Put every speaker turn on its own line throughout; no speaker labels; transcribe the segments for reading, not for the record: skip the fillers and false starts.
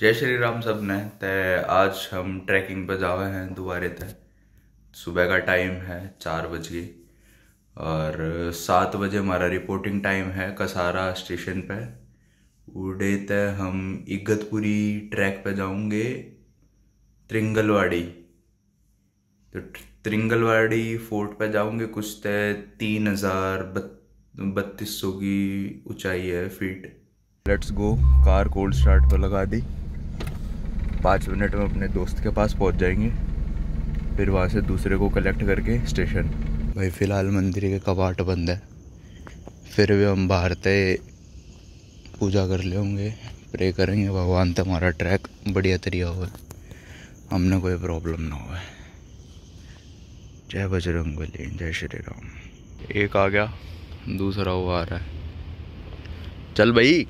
जय श्री राम सब ने। ते आज हम ट्रैकिंग पे जावे हैं दोबारे ते। सुबह का टाइम है 4 बजे और 7 बजे हमारा रिपोर्टिंग टाइम है कसारा स्टेशन पे। उड़े ते हम इगतपुरी ट्रैक पे जाऊंगे त्रिंगलवाड़ी। तो त्रिंगलवाड़ी फोर्ट पे जाऊंगे। कुछ ते 3,3200 की ऊंचाई है feet. Let's go. Car cold start पर लगा दी। 5 मिनट में अपने दोस्त के पास पहुंच जाएंगे, फिर वहाँ से दूसरे को कलेक्ट करके स्टेशन। भाई फ़िलहाल मंदिर के कपाट बंद है, फिर भी हम बाहर से पूजा कर ले होंगे, प्रे करेंगे भगवान से हमारा ट्रैक बढ़िया तरीका हो, हमने कोई प्रॉब्लम ना हो। जय बजरंगबली, जय श्री राम। एक आ गया, दूसरा वो आ रहा है। चल भाई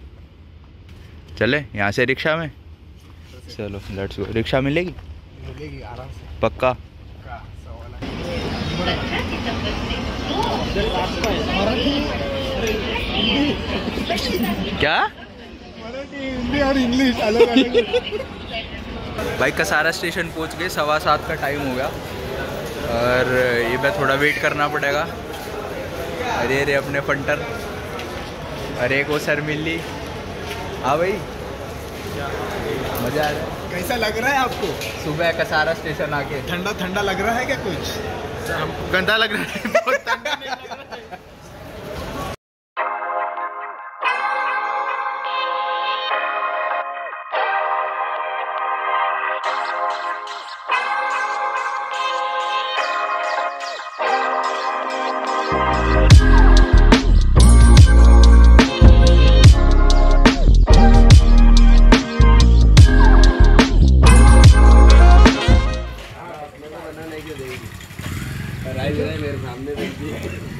चले यहाँ से रिक्शा में। चलो लेट्स गो। रिक्शा मिलेगी?
मिलेगी आराम से,
पक्का? क्या?
हिंदी और इंग्लिश अलग अलग।
भाई कसारा स्टेशन पहुंच गए, 7:15 का टाइम हो गया और ये मैं थोड़ा वेट करना पड़ेगा। अरे अरे अपने फंटर, अरे को सर मिली। हाँ भाई मजा आ रहा है।
कैसा लग रहा है आपको?
सुबह कसारा स्टेशन आके
ठंडा ठंडा लग रहा है क्या? कुछ हमको गंदा लग रहा है। बहुत ठंडा नहीं लग रहा है।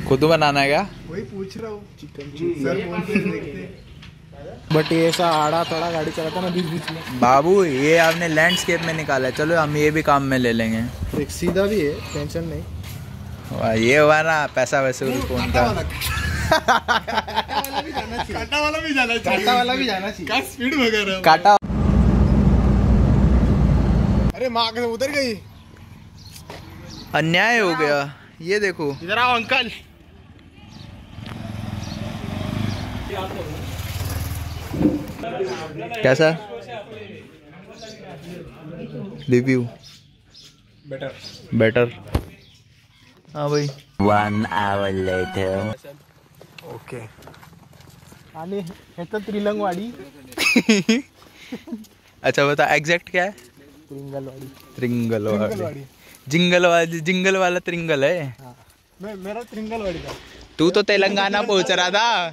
खुद बनाना है क्या?
वही पूछ रहा हूँ। चिकन सर बोलते हैं, देखते। बट ये ऐसा आड़ा थोड़ा गाड़ी चलाता ना बीच बीच में।
बाबू ये आपने लैंडस्केप में निकाला है, चलो हम ये भी काम में ले लेंगे।
एक सीधा भी है, टेंशन नहीं।
वाह, ये हुआ ना पैसा वसूल फोन का।
कांटा वाला भी जाना चाहिए। कांटा वाला भी जाना चाहिए। क्या स्पीड वगैरह
काटा।
अरे माँ के उधर गई।
अन्याय हो गया, ये देखो।
इधर आओ अंकल।
कैसा रिव्यू? बेटर। हाँ भाई। 1 hour later।
ओके। आणि हे तर त्रिलंगवाडी।
अच्छा बता एग्जैक्ट क्या है?
त्रिंगलवाड़ी।
त्रिंगलवाड़ी। जिंगल वाला त्रिंगल है।
हाँ। मेरा त्रिंगलवाड़ी था।
तू तो तेलंगाना पहुंच रहा था।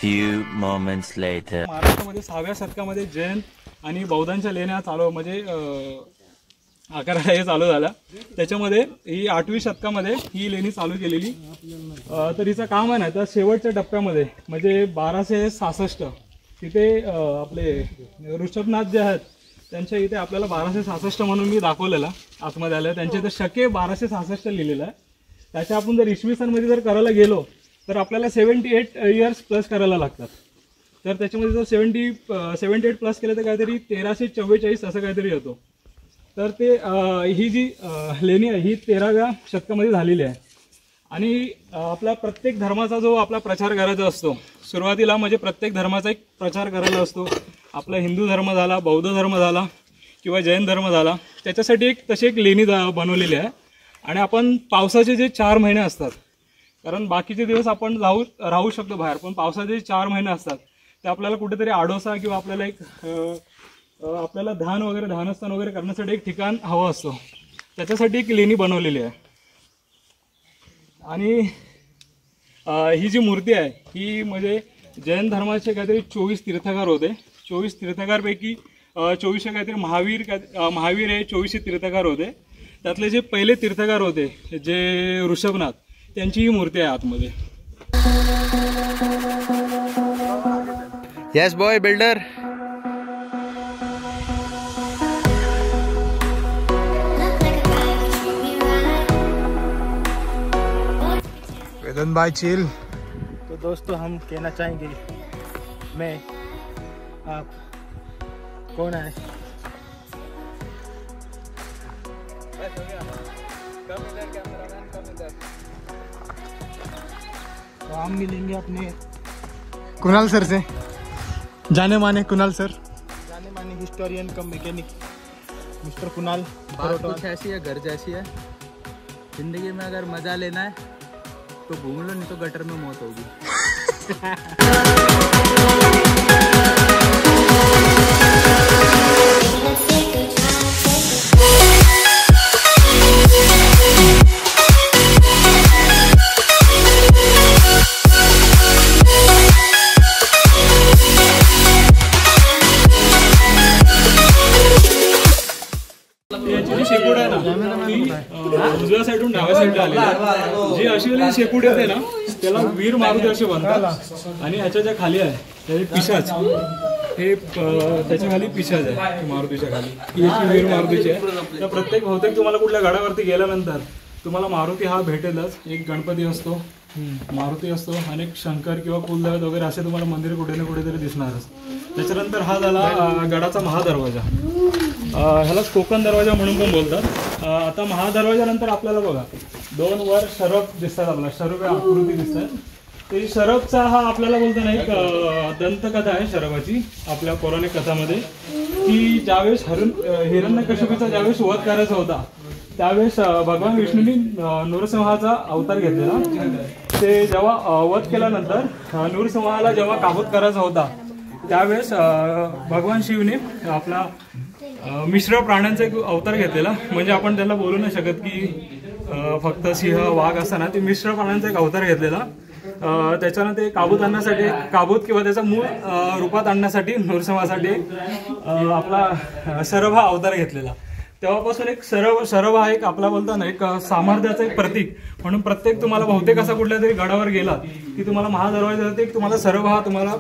Few moments later.
महाराष्ट्रामध्ये 6व्या शतकामध्ये जैन आणि बौद्धांच्या लेण्या चालू म्हणजे आकाराला हे चालू झाला. त्याच्यामध्ये ही 8वी शतकामध्ये ही लेणी चालू केलेली. तर हिचं काम आहे ना तर शेवटच्या टप्प्यामध्ये म्हणजे 1266 तिथे आपले ऋषभनाथ जे आहेत त्यांच्या इथे आपल्याला 1266 म्हणून मी दाखवलेला आतमध्ये आलं. त्यांच्या इथे शके 1266 लिहिलेलं आहे. त्याच्या आपण जर इसवी सनमध्ये जर करायला गेलो तर आपल्याला 78 इयर्स प्लस करायला लागतात. तर त्याच्यामध्ये जर 78 प्लस केलं तर काहीतरी 1344 असं काहीतरी येतो. तर ते ही जी लेणी आहे ही 13व्या शतकामध्ये झालेली आहे. आणि आपला प्रत्येक धर्माचा जो आपला प्रचार करायचा असतो, सुरुवातीला म्हणजे प्रत्येक धर्माचा एक प्रचार करायला असतो. आपला हिंदू धर्म झाला, बौद्ध धर्म झाला किंवा जैन धर्म झाला, त्याच्यासाठी तशी एक लेणी बनवलेली आहे. आणि आपण पावसाचे जे 4 महिने असतात, कारण बाकीचे दिवस आपण राहू शकतो बाहेर, पण पावसाचे जे 4 महिने असतात ते आपल्याला कुठेतरी आडोसा किंवा आपल्याला एक आपल्याला ध्यानस्थान वगैरे करण्यासाठी एक ठिकाण हवं असतं. त्याच्यासाठी एक लेणी बनवलेली आहे. आणि ही जी मूर्ती आहे ही म्हणजे जैन धर्माचे काहीतरी 24 तीर्थकार होते. 24 तीर्थकारपैकी 24 काहीतरी महावीर हे 24 तीर्थकार होते. त्यातले जे पहिले तीर्थकार होते जे ऋषभनाथ, त्यांची ही मूर्ती आहे आतमध्ये.
Yes boy builder.
वेदन भाई चिल. तो दोस्तों हम कहना चाहेंगे, मैं आप कौन है? तो हम मिलेंगे अपने कुणाल सर से, जाने माने कुणाल सर, जाने माने हिस्टोरियन कम मैकेनिक मिस्टर कुणाल.
बात कुछ ऐसी है, घर जैसी है. जिंदगी में अगर मजा लेना है तो घूम लो, नहीं तो गटर में मौत होगी.
शेपूट आहे ना ती उजव्या साईडून डाव्या साईडला आलेली. जी अशी वाली शेपूट येते ना त्याला वीर मारुती असे म्हणतात. आणि ह्याच्या ज्या खाली आहे त्याचे पिशाच, हे त्याच्या खाली पिशाच आहे मारुतीच्या खाली, ही अशी वीर मारुतीची आहे. तर प्रत्येक बहुतेक तुम्हाला कुठल्या गडावरती गेल्यानंतर तुम्हाला मारुती हा भेटेलच. एक गणपती असतो, मारुती असतो, आणि एक शंकर किंवा कुलदैवत वगैरे असे तुम्हाला मंदिर कुठे ना कुठेतरी दिसणारच. त्याच्यानंतर हा झाला गडाचा महादरवाजा. ह्यालाच कोकण दरवाजा म्हणून पण बोलतात. आता महादरवाजानंतर आपल्याला बघा 2 वर शरभ दिसतात, आपला शरभ आकृती दिसतात. ते शरभचा हा आपल्याला बोलताना एक दंतकथा आहे शरभाची आपल्या पौराणिक कथामध्ये, की ज्यावेळेस हिरण्यकश्यपूचा ज्यावेळेस वध करायचा होता त्यावेळेस भगवान विष्णूंनी नृसिंहाचा अवतार घेतलेला. ते जेव्हा वध केल्यानंतर नृसिंहाला जेव्हा काबूत करायचा होता त्यावेळेस भगवान शिवने आपला मिश्र प्राण्यांचा एक अवतार घेतलेला. म्हणजे आपण त्याला बोलू नाही शकत की फक्त सिंह वाघ असताना ते मिश्र प्राण्यांचा एक अवतार घेतलेला. त्याच्यानं ते काबूत आणण्यासाठी, काबूत किंवा त्याचा मूळ रूपात आणण्यासाठी नृसिंहासाठी आपला शरभ हा अवतार घेतलेला. तेव्हापासून एक शरभ हा एक आपला बोलताना एक सामर्थ्याचं एक प्रतीक म्हणून प्रत्येक तुम्हाला बहुतेक असा कुठल्या तरी गडावर गेलात की तुम्हाला महादरवाजा एक तुम्हाला शरभ हा तुम्हाला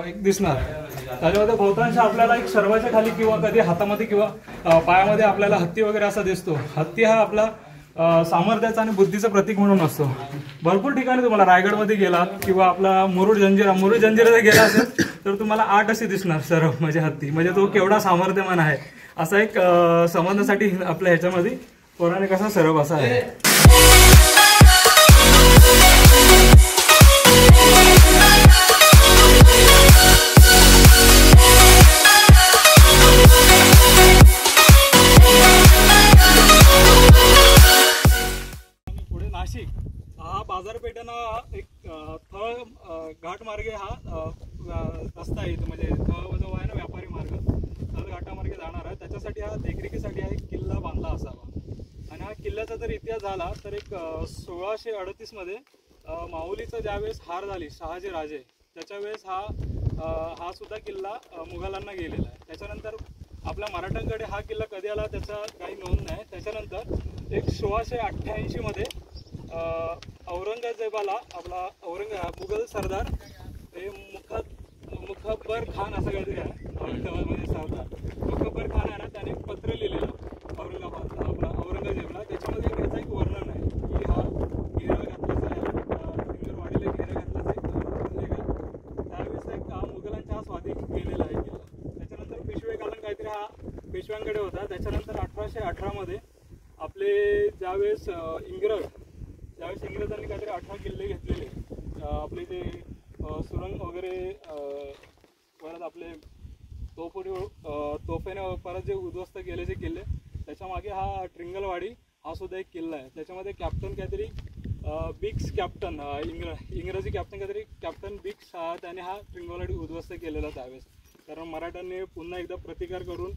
एक दिसणार. त्याच्यामध्ये बहुतांश आपल्याला एक शरभाच्या खाली किंवा कधी हातामध्ये किंवा पायामध्ये आपल्याला हत्ती वगैरे असा दिसतो. हत्ती हा आपला सामर्थ्याचा आणि बुद्धीचं प्रतीक म्हणून असतो. भरपूर ठिकाणी तुम्हाला रायगडमध्ये गेलात किंवा आपला मुरुड जंजिरा जर गेला असेल तर तुम्हाला 8 असे दिसणार शरभ, म्हणजे हत्ती, म्हणजे तो केवढा सामर्थ्यवान आहे असा एक समजण्यासाठी आपल्या ह्याच्यामध्ये पौराणिक असा शरभ असा आहे. पुढे नाशिक हा बाजारपेठेनं एक थळ घाट मार्गे हा रस्ता आहे, म्हणजे जो आहे ना व्यापारी मार्ग घाटामार्गे जाणार आहे. त्याच्यासाठी हा देखरेखीसाठी हा एक किल्ला बांधला असावा. आणि हा किल्ल्याचा जर इतिहास झाला तर एक 1638 मध्ये माहुलीचा ज्यावेळेस हार झाली शहाजी राजे त्याच्या वेळेस हा सुद्धा किल्ला मुघलांना गेलेला आहे. त्याच्यानंतर आपल्या मराठ्यांकडे हा किल्ला कधी आला त्याचा काही नोंद नाही. त्याच्यानंतर एक 1688 मध्ये औरंगजेबाला आपला मुघल सरदार हे मुखब्बर खान असं काहीतरी आहे औरंगाबादमध्ये सरदार मुखब्बर खान आहे ना, त्याने एक पत्र लिहिलेलं औरंगजेबला. त्याच्यामध्ये त्याचं एक वर्णन आहे की हा घेरा घातल्याचा आहे, सिंगरवाडीला घेरा घातल्याचा त्यावेळेस एक मुघलांच्या हा स्वाधीन केलेला आहे किल्ला. त्याच्यानंतर पेशवे कालन काहीतरी हा पेशव्यांकडे होता. त्याच्यानंतर 1818 मध्ये आपले ज्यावेळेस इंग्रज त्यावेळेस इंग्रजांनी काहीतरी 18 किल्ले घेतलेले. आपले जे सुरंग वगैरे परत आपले तोफेने परत जे उद्ध्वस्त केले जे किल्ले, त्याच्या मागे हा ट्रिंगलवाडी हा सुद्धा एक किल्ला आहे. त्याच्यामध्ये कॅप्टन काहीतरी बिग्स कॅप्टन इंग्रजी कॅप्टन काहीतरी कॅप्टन बिग्स त्याने हा ट्रिंगलवाडी उद्ध्वस्त केलेला त्यावेळेस, कारण मराठ्यांनी पुन्हा एकदा प्रतिकार करून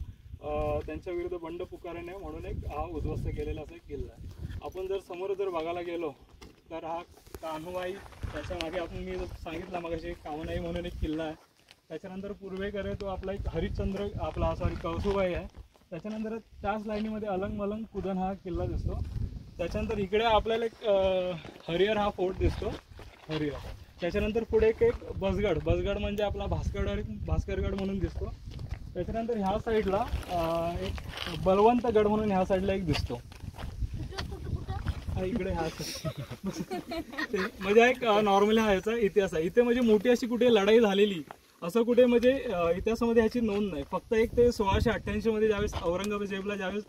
त्यांच्या विरुद्ध बंड पुकारू नये म्हणून एक हा उद्ध्वस्त केलेला असा एक किल्ला आहे. आपण जर समोर जर बघायला गेलो तर हा कान्होबाई, त्याच्या मागे आपण मी सांगितलं मगाशी कान्होबाई म्हणून एक किल्ला आहे. त्याच्यानंतर पूर्वेकडे तो आपला एक हरिश्चंद्र आपला कळसुबाई आहे. त्याच्यानंतर त्याच लाईनीमध्ये अलंग मलंग कुदन हा किल्ला दिसतो. त्याच्यानंतर इकडे आपल्याला एक हरिहर हा फोर्ट दिसतो, हरिहर. त्याच्यानंतर पुढे एक बसगड म्हणजे आपला भास्करगड म्हणून दिसतो. त्याच्यानंतर ह्या साईडला एक बलवंतगड म्हणून ह्या साईडला एक दिसतो. इकडे हा म्हणजे एक नॉर्मली हा याचा इतिहास आहे. इथे म्हणजे मोठी अशी कुठे लढाई झालेली असं कुठे म्हणजे इतिहासामध्ये ह्याची नोंद नाही. फक्त एक ते 1688 मध्ये ज्यावेळेस औरंगजेबला ज्यावेळेस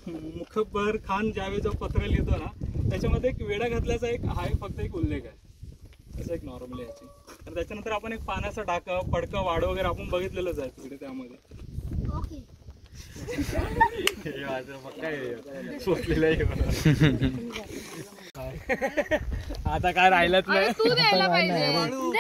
मुखबर खान ज्यावेळेस पत्र लिहितो ना, त्याच्यामध्ये एक वेढा घातल्याचा एक हा फक्त एक उल्लेख आहे, असं एक नॉर्मली ह्याची. आणि त्याच्यानंतर आपण एक पाण्याचा टाका पडका वाड वगैरे आपण बघितलेलंच आहे तिकडे त्यामध्ये.
आता काय राहिलंच नाही.
तू द्यायला पाहिजे.
चालू